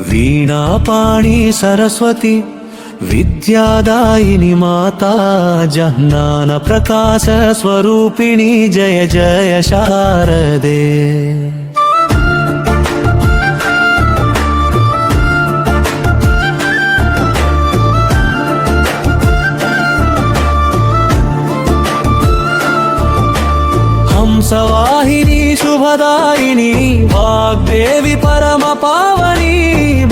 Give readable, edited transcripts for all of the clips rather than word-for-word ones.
वीणापाणी सरस्वती विद्यादायिनी माता ज्ञान प्रकाश स्वरूपिणी जय जय शारदे। हंसवाहिनी शुभदायिनी वाग्देवी परम पावनी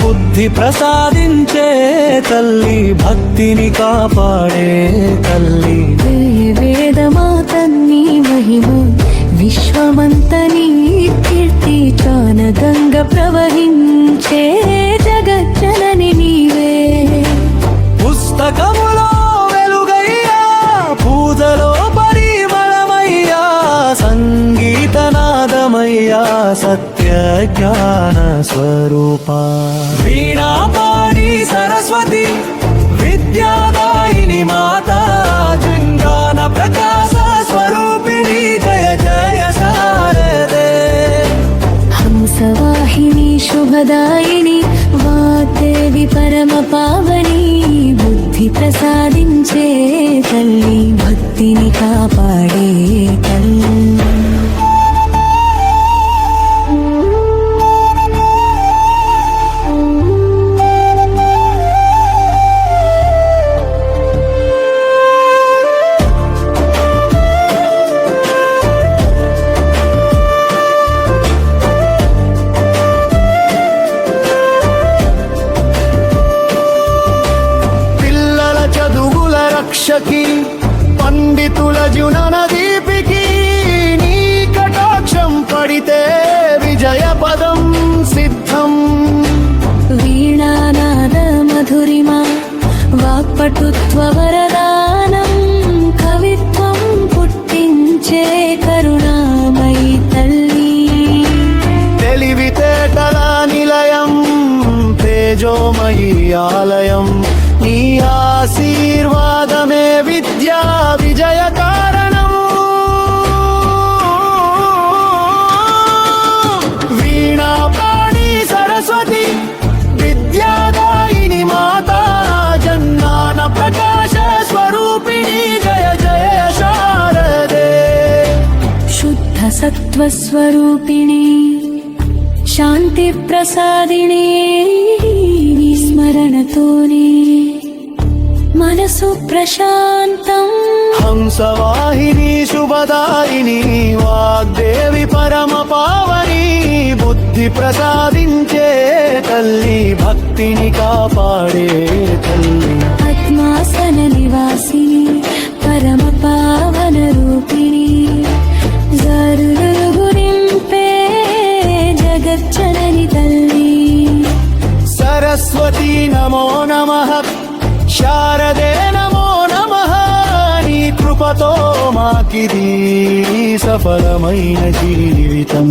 बुद्धि प्रसादिंचे तल्ली भक्तिनि कापाडे तल्ली। वेदमातन्नी महिमा विश्वमंतनी कीर्ति चानगंग प्रवहिंचे जगज्जननी नीवे। पुस्तकमुलो वेलुगయ్యా పూజలో పరిమళమయ్యా సంగీతనాదమయ్యా सत्य ज्ञान स्वरूपा। वीणापाणी सरस्वती विद्यादायिनी माता ज्ञान प्रकाश स्वरूपिणी जय जय शारदे। हंसवाहिनी शुभदायिनी वाग्देवी परम पावनी बुद्धि प्रसादिंचे तल्ली भक्तिनि कापाडे तल्ली। రక్షకి పండితుల జునన దీపికి నీ కటాక్షం పడితే విజయ పదం సిద్ధం। వీణానాద మధురిమా వాక్పటుత్వ వరదానం కవిత్వం పుట్టించే కరుణామయి తల్లి। తెలివితేటల నిలయం తేజోమయి ఆలయం నీ ఆశీర్వాదమే విద్యా విజయ కారణం। వీణాపాణి సరస్వతి విద్యాదాయిని మాతా జ్ఞాన ప్రకాశ స్వరూపిణి జయ జయ శారదే। శుద్ధ సత్వ స్వరూపిణి శాంతి ప్రసాదిని స్మరణతోనే మనసు ప్రశాంతం। హంసవాహిని శుభదాయిని వాగ్దేవి పరమ పావని బుద్ధి ప్రసాదించే తల్లి భక్తిని కాపాడే తల్లి। ఆత్మాసన నివాసిని పరమ పావన రూపిణి జరులు నింపే జగజ్జనని తల్లి। సరస్వతి నమో నమః శారదే నమో నమః నీ కృపతో మాకిది సఫలమైన జీవితం।